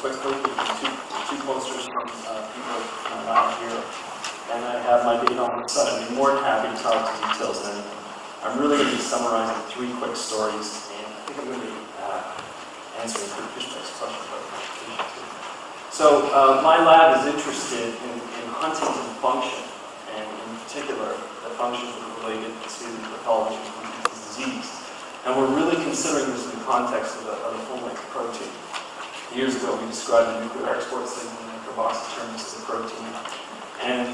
quickly. Two posters from people in my lab here, and I have my data on the side. I'd be more than happy to talk to details than anything. I'm really going to be summarizing 3 quick stories, and I think I'm going to be answering Fishback's question about application too. So my lab is interested in Huntington function, and in particular, the functions related to the pathology of Huntington's disease. And we're really considering this in the context of a full-length protein. Years ago, we described the nuclear export signal in carboxyl as a protein. And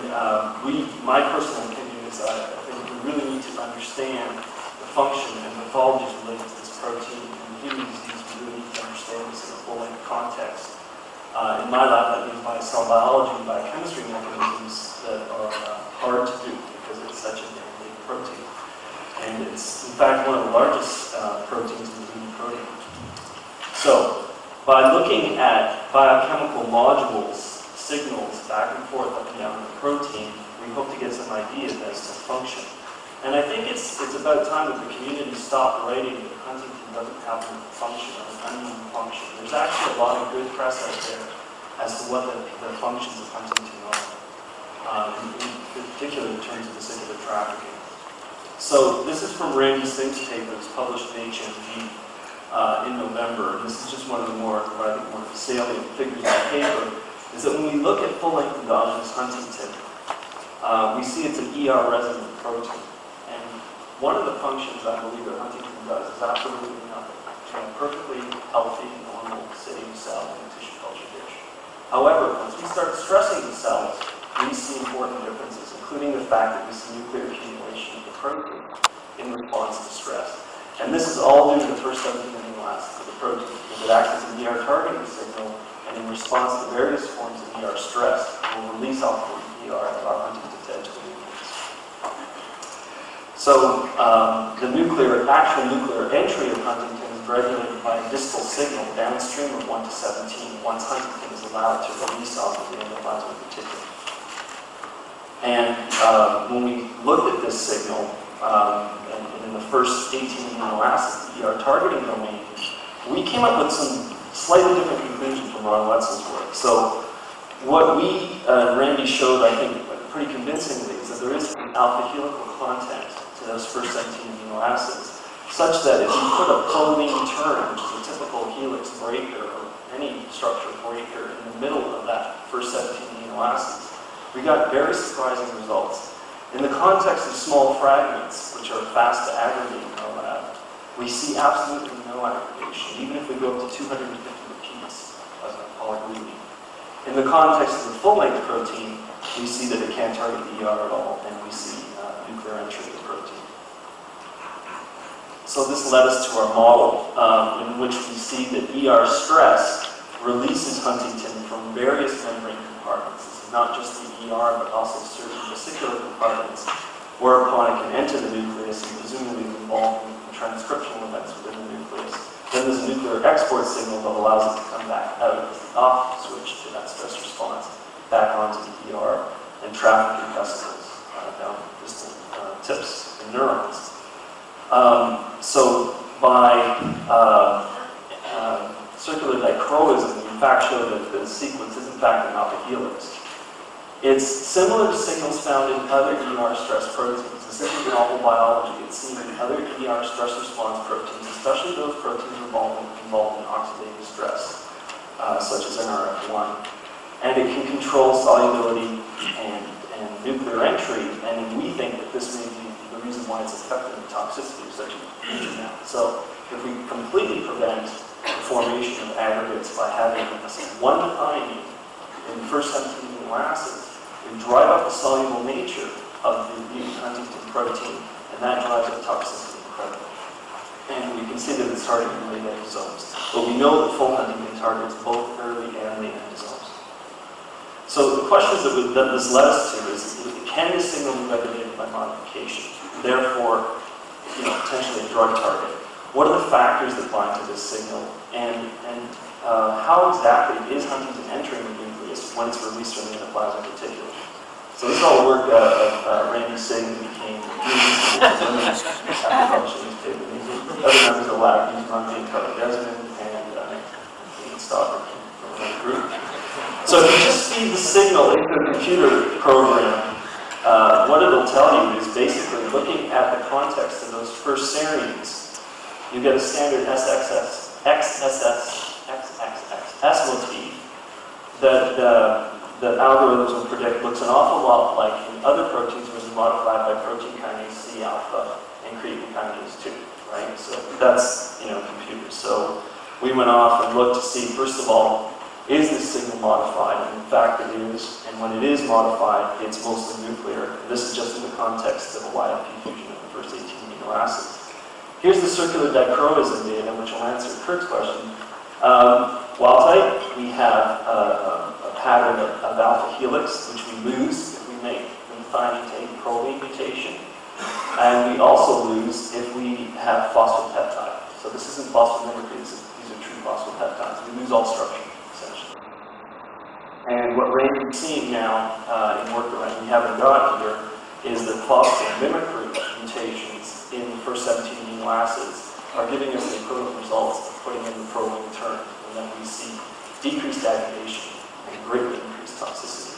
my personal opinion is I think we really need to understand the function and pathologies related to this protein. In human disease, we really need to understand this in a full-length context. In my lab, that means by cell biology and biochemistry mechanisms that are hard to do because it's such a big protein. And it's, in fact, one of the largest proteins in the human proteome. So, by looking at biochemical modules, signals back and forth up and down the protein, we hope to get some ideas as to function. And I think it's about time that the community stopped writing that Huntington doesn't have a function or an unknown function. There's actually a lot of good press out there as to what the functions of Huntington are, in particular in terms of vesicular trafficking. So this is from Randy Sink's paper that's published in HMG in November. And this is just one of the more salient figures in the paper, is that when we look at full-length endogenous Huntington, we see it's an ER resident protein. And one of the functions I believe that Huntington does is absolutely nothing. It's a perfectly healthy, normal, sitting cell in a tissue culture dish. However, once we start stressing the cells, we see important differences, including the fact that we see nuclear accumulation of the protein in response to stress. And this is all due to the first 17 amino acids of the protein, because it acts as an ER targeting signal, and in response to various forms of ER stress, it will release off of ER and allow Huntington to enter the nucleus. So the actual nuclear entry of Huntington is regulated by a distal signal downstream of 1 to 17 once Huntington is allowed to release off of the endoplasmic reticulum. And when we looked at this signal, in the first 18 amino acids, the ER targeting domain, we came up with some slightly different conclusions from Ron Wetzel's work. So what we, Randy showed, I think, pretty convincingly, is that there is an alpha helical content to those first 17 amino acids, such that if you put a proline term, which is a typical helix breaker, or any structure breaker, in the middle of that first 17 amino acids, we got very surprising results. In the context of small fragments, which are fast to aggregate in our lab, we see absolutely no aggregation, even if we go up to 250 repeats of polyglutamine. In the context of the full-length protein, we see that it can't target the ER at all, and we see nuclear entry of the protein. So this led us to our model, in which we see that ER stress releases Huntington from various membrane compartments. This is not just the ER, but also certain vesicular compartments, whereupon it can enter the nucleus and presumably involved in transcriptional events within the nucleus. Then there's a nuclear export signal that allows it to come back out as the off switch to that stress response, back onto the ER, and traffic through vesicles down distal tips and neurons. So by circular dichroism, we in fact showed that the sequence is in fact an alpha helix. It's similar to signals found in other ER stress proteins. This isn't novel biology. It's seen in other ER stress response proteins, especially those proteins involved in oxidative stress, such as NRF1. And it can control solubility and nuclear entry, and we think that this may be the reason why it's affecting the toxicity of such a agent now. So if we completely prevent the formation of aggregates by having one defining in the first 17 amino acids, we drive up the soluble nature of the mutant Huntington protein, and that drives up toxicity incredibly. And we can see that it's targeting late endosomes. But we know that full Huntington targets both early and late endosomes. So the questions that this led us to is, can this signal be regulated by modification? Therefore, potentially a drug target. What are the factors that bind to this signal? And how exactly is Huntington entering the nucleus when it's released from the endoplasmic reticulum? So this is all work Randy Singh became after publishing his paper. Other members of the lab used Monty and Carly Desmond and Ian Stocker from another feed the signal into a computer program, what it'll tell you is basically looking at the context of those first series. You get a standard XSS motif that the algorithms will predict looks an awful lot like in other proteins was modified by protein kinase C alpha and creatine kinase 2, right? So that's, computers. So we went off and looked to see, first of all, is this signal modified? And in fact it is, and when it is modified, it's mostly nuclear. And this is just in the context of a YLP fusion of the first 18 amino acids. Here's the circular dichroism data, which will answer Kurt's question. Wild type, we have a pattern of alpha helix, which we lose if we make methionine to a proline mutation. And we also lose if we have phospholipid. So this isn't phospholipid, these are true phospholipeptides. We lose all structure, essentially. And what Randy's seeing now in work that we haven't got here is that phospholipid mutations in the first 17 amino acids are giving us the equivalent results of putting in the proline term, and then we see decreased aggregation and greatly increased toxicity.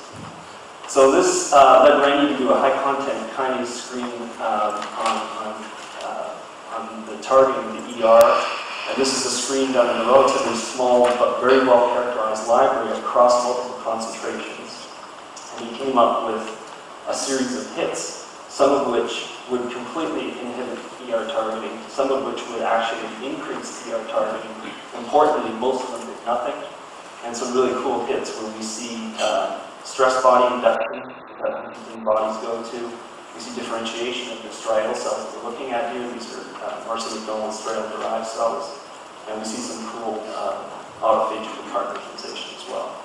So this led Randy to do a high-content kinase screen on the targeting of the ER. And this is a screen done in a relatively small but very well-characterized library across multiple concentrations. And he came up with a series of hits, some of which would completely inhibit ER targeting, some of which would actually increase ER targeting. Importantly, most of them did nothing. And some really cool hits where we see stress body induction that Huntington bodies go to. We see differentiation of the striatal cells that we're looking at here. These are marsupial striatal-derived cells. And we see some cool autophagic decarbonization as well.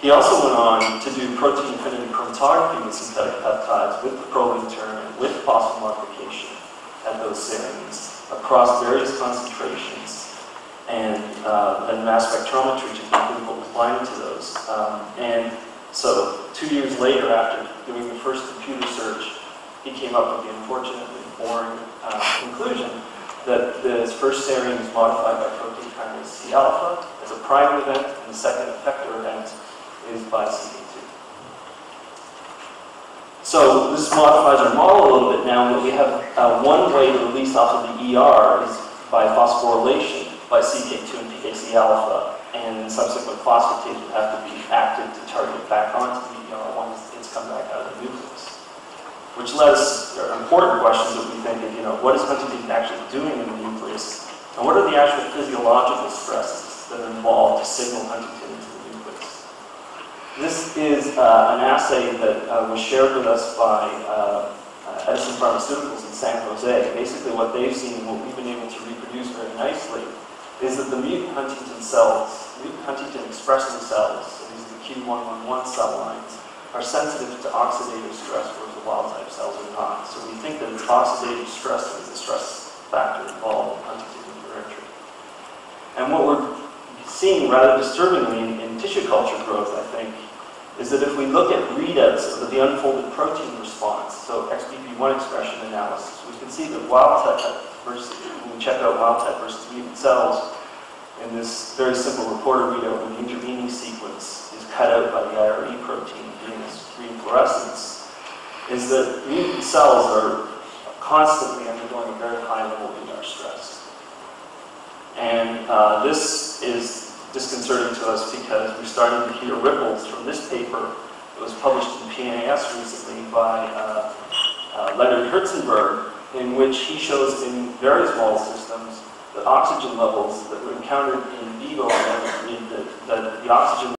He also went on to do protein affinity chromatography with synthetic peptides with the proline term and with phosphomodification at those serines across various concentrations, and then mass spectrometry to be clinical compliant to those. And so 2 years later, after doing the first computer search, he came up with the unfortunately boring conclusion that this first serine is modified by protein kinase C alpha as a prime event, and the second effector event is by CK2. So this modifies our model a little bit now, but we have one way to release off of the ER is by phosphorylation by CK2 and PKC alpha, and subsequent phosphatase would have to be active to target it back onto the ER once it's come back out of the nucleus. Which led us to important questions that we think of, what is Huntington actually doing in the nucleus, and what are the actual physiological stresses that are involved to signal Huntington into the nucleus. This is an assay that was shared with us by Edison Pharmaceuticals in San Jose. Basically what they've seen and what we've been able to reproduce very nicely is that the mutant Huntington cells, mutant Huntington expressing cells, so these are the Q111 cell lines, are sensitive to oxidative stress, whereas the wild-type cells are not. So we think that it's oxidative stress that is the stress factor involved in Huntington hereditary. And what we're seeing rather disturbingly in tissue culture growth, I think, is that if we look at readouts of the unfolded protein response, so XBP1 expression analysis, we can see that wild-type versus, when we check out wild-type versus mutant cells, in this very simple reporter readout when the intervening sequence is cut out by the IRE protein in this green fluorescence, is that mutant cells are constantly undergoing a very high level of ER stress. And this is disconcerting to us because we're starting to hear ripples from this paper that was published in PNAS recently by Leonard Herzenberg, in which he shows in very small systems that oxygen levels that were encountered in vivo, that the oxygen